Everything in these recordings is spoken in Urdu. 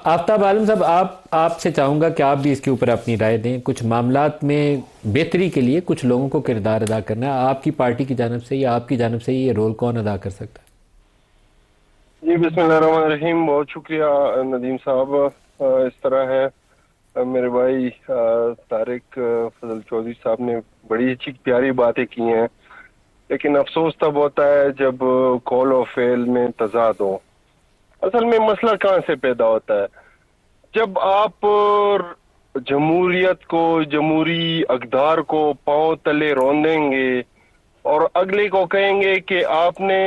آفتاب عالم صاحب، آپ سے چاہوں گا کہ آپ بھی اس کے اوپر اپنی رائے دیں. کچھ معاملات میں بہتری کے لیے کچھ لوگوں کو کردار ادا کرنا ہے. آپ کی پارٹی کی جانب سے یا آپ کی جانب سے یہ رول کون ادا کر سکتا ہے؟ جی بسم اللہ الرحمن الرحیم. بہت شکریہ ندیم صاحب. اس طرح ہے میرے بھائی طارق فضل چودھری صاحب نے بڑی اچھی پیاری باتیں کی ہیں، لیکن افسوس تب ہوتا ہے جب کال و فعل میں تضاد ہو. اصل میں مسئلہ کہاں سے پیدا ہوتا ہے؟ جب آپ جمہوریت کو، جمہوری اقدار کو پاؤں تلے روندیں گے اور اگلے کو کہیں گے کہ آپ نے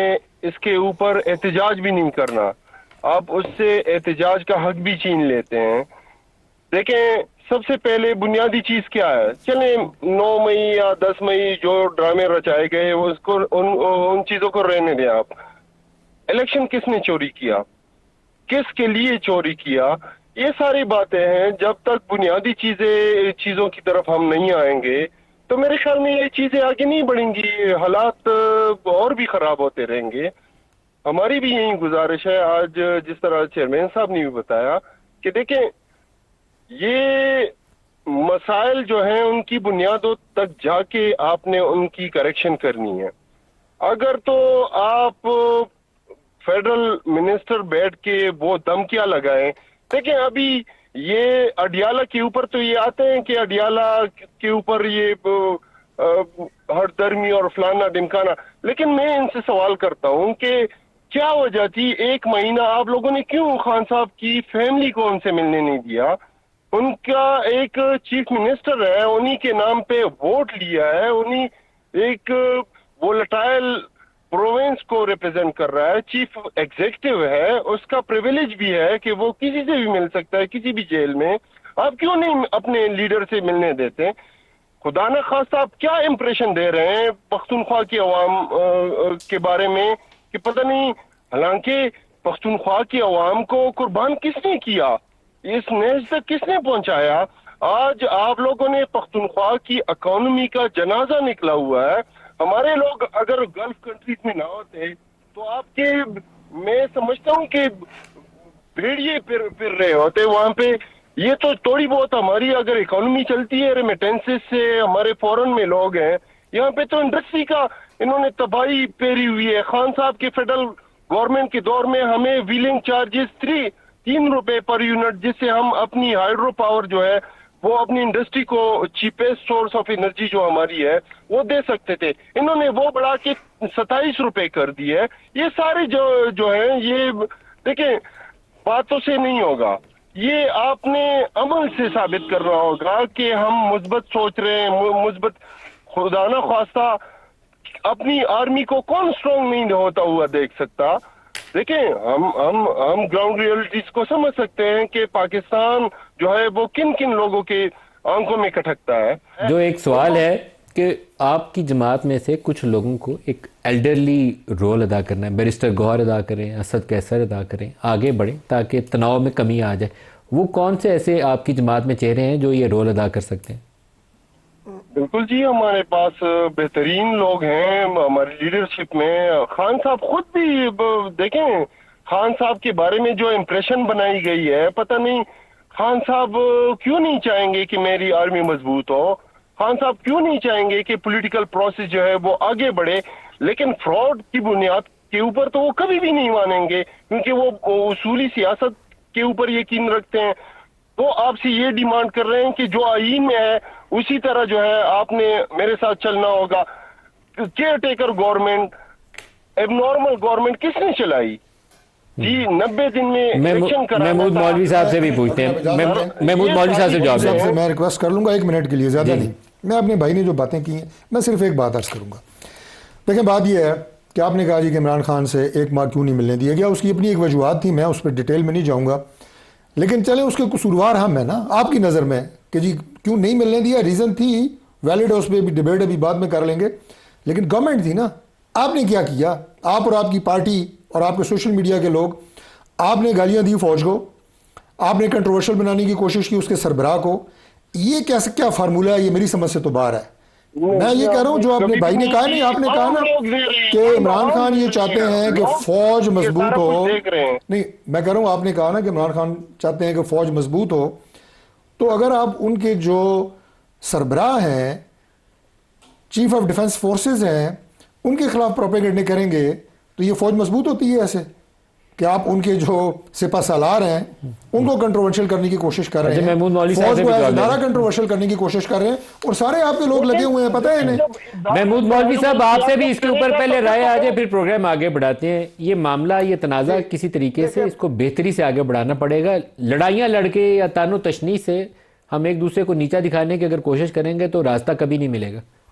اس کے اوپر احتجاج بھی نہیں کرنا، آپ اس سے احتجاج کا حق بھی چھین لیتے ہیں. دیکھیں، سب سے پہلے بنیادی چیز کیا ہے؟ چلیں 9 مئی یا 10 مئی جو ڈرامے رچائے گئے اس کو ان چیزوں کو رہنے دیں. آپ الیکشن کس نے چوری کیا، کس کے لیے چوری کیا، یہ ساری باتیں ہیں. جب تک بنیادی چیزوں کی طرف ہم نہیں آئیں گے تو میرے خیال میں یہ چیزیں آگے نہیں بڑھیں گی، حالات اور بھی خراب ہوتے رہیں گے. ہماری بھی یہی گزارش ہے، آج جس طرح چیئرمین صاحب نے بھی بتایا کہ دیکھیں یہ مسائل جو ہیں ان کی بنیادوں تک جا کے آپ نے ان کی کریکشن کرنی ہے. اگر تو آپ فیڈرل منسٹر بیٹھ کے وہ دھمکیاں لگائیں، دیکھیں ابھی یہ اڈیالہ کے اوپر تو یہ آتے ہیں کہ اڈیالہ کے اوپر یہ ہر درمی اور فلانا ڈمکانا، لیکن میں ان سے سوال کرتا ہوں کہ کیا وجہ تھی 1 مہینہ آپ لوگوں نے کیوں خان صاحب کی فیملی کو ان سے ملنے نہیں دیا؟ ان کا ایک چیف منسٹر ہے، انہی کے نام پہ ووٹ لیا ہے، انہی ایک وولٹائل پروونس کو ریپرزینٹ کر رہا ہے، چیف ایگزیکٹو ہے، اس کا پریویلیج بھی ہے کہ وہ کسی سے بھی مل سکتا ہے کسی بھی جیل میں. آپ کیوں نہیں اپنے لیڈر سے ملنے دیتے؟ خدا نہ خواستہ آپ کیا امپریشن دے رہے ہیں پختونخوا کی عوام کے بارے میں کہ پتہ نہیں، حالانکہ پختونخوا کی عوام کو قربان کس نے کیا، اس نیز تک کس نے پہنچایا؟ آج آپ لوگوں نے پختونخوا کی اکانومی کا جنازہ نکلا ہوا ہے. ہمارے لوگ اگر گلف کنٹریز میں نہ ہوتے تو آپ کے، میں سمجھتا ہوں کہ بھیڑیے پھر رہے ہوتے وہاں پہ. یہ تو تھوڑی بہت ہماری اگر اکانومی چلتی ہے ریمیٹنسز سے، ہمارے فورن میں لوگ ہیں، یہاں پہ تو انڈسٹری کا انہوں نے تباہی پھیری ہوئی ہے. خان صاحب کے فیڈرل گورنمنٹ کے دور میں ہمیں ویلنگ چارجز 3 روپے پر یونٹ، جس سے ہم اپنی ہائیڈرو پاور جو ہے وہ اپنی انڈسٹری کو چیپسٹ سورس آف انرجی جو ہماری ہے وہ دے سکتے تھے. انہوں نے وہ بڑھا کے 27 روپے کر دی ہے. یہ سارے جو ہیں، یہ دیکھیں باتوں سے نہیں ہوگا، یہ آپ نے عمل سے ثابت کرنا ہوگا کہ ہم مثبت سوچ رہے ہیں، مثبت. خدا نہ خواستہ اپنی آرمی کو کون اسٹرانگ نہیں ہوتا ہوا دیکھ سکتا؟ دیکھیں ہم گراؤنڈ ریئلٹیز کو سمجھ سکتے ہیں کہ پاکستان جو ہے وہ کن کن لوگوں کے آنکھوں میں کھٹکتا ہے. جو ایک سوال ہے کہ آپ کی جماعت میں سے کچھ لوگوں کو ایک ایلڈرلی رول ادا کرنا ہے، بیرسٹر گوہر ادا کریں، اسد کیسر ادا کریں، آگے بڑھیں تاکہ تناؤ میں کمی آ جائے. وہ کون سے ایسے آپ کی جماعت میں چہرے ہیں جو یہ رول ادا کر سکتے ہیں؟ بالکل جی، ہمارے پاس بہترین لوگ ہیں ہماری لیڈرشپ میں. خان صاحب خود بھی دیکھیں، خان صاحب کے بارے میں جو امپریشن بنائی گئی ہے، پتہ نہیں خان صاحب کیوں نہیں چاہیں گے کہ میری آرمی مضبوط ہو، خان صاحب کیوں نہیں چاہیں گے کہ پولیٹیکل پروسیس جو ہے وہ آگے بڑھے. لیکن فراڈ کی بنیاد کے اوپر تو وہ کبھی بھی نہیں مانیں گے، کیونکہ وہ اصولی سیاست کے اوپر یقین رکھتے ہیں. تو آپ سے یہ ڈیمانڈ کر رہے ہیں کہ جو آئین میں ہے اسی طرح جو ہے آپ نے میرے ساتھ چلنا ہوگا. Caretaker government, abnormal government کس نے چلائی؟ جی 90 دن میں الیکشن کرانا تھا. محمود مولوی صاحب سے بھی پوچھتے ہیں، محمود مولوی صاحب سے جواب دیں. سے میں ریکویسٹ کر لوں گا 1 منٹ کے لیے، زیادہ نہیں. میں اپنے بھائی نے جو باتیں کی ہیں میں صرف ایک بات عرض کروں گا. دیکھیں بات یہ ہے کہ آپ نے کہا جی کہ عمران خان سے 1 ماہ کیوں نہیں ملنے دیا گیا، اس کی اپنی ایک وجوہات تھی، میں اس پہ ڈیٹیل میں نہیں جاؤں گا. لیکن چلیں اس کے قصوروار ہم ہیں نا آپ کی نظر میں کہ جی کیوں نہیں ملنے دیا، ریزن تھی ویلڈ ہے، اس پہ بھی ڈیبیٹ ابھی بعد میں کر لیں گے. لیکن گورنمنٹ تھی نا، آپ نے کیا کیا؟ آپ اور آپ کی پارٹی اور آپ کے سوشل میڈیا کے لوگ، آپ نے گالیاں دی فوج کو، آپ نے کنٹروورشل بنانے کی کوشش کی اس کے سربراہ کو. یہ کیا فارمولہ ہے؟ یہ میری سمجھ سے تو باہر ہے میں یہ کہہ رہا ہوں جو آپ نے بھائی نے کہا نہیں، آپ نے کہا نا کہ عمران خان یہ چاہتے ہیں کہ فوج مضبوط ہو، نہیں میں کہہ رہا ہوں آپ نے کہا نا کہ عمران خان چاہتے ہیں کہ فوج مضبوط ہو، تو اگر آپ ان کے جو سربراہ ہیں، چیف آف ڈیفنس فورسز ہیں، ان کے خلاف پروپیگنڈے کریں گے تو یہ فوج مضبوط ہوتی ہے ایسے کہ آپ ان کے جو سپہ سالار ہیں ان کو کنٹروورشل کرنے کی کوشش کر رہے ہیں، محمود مولوی صاحب فوج سے کو بھی جواب ادارہ کنٹروورشل کرنے کی کوشش کر رہے ہیں، اور سارے آپ کے لوگ لگے ہوئے ہیں، پتہ ہے انہیں۔ محمود مولوی صاحب آپ سے بھی اس کے اوپر پہلے رائے آ جائے پھر پروگرام آگے بڑھاتے ہیں۔ یہ معاملہ، یہ تنازع کسی طریقے سے اس کو بہتری سے آگے بڑھانا پڑے گا۔ لڑائیاں لڑ کے یا تان و تشنیع سے ہم ایک دوسرے کو نیچا دکھانے کی اگر کوشش کریں گے تو راستہ کبھی نہیں ملے گا۔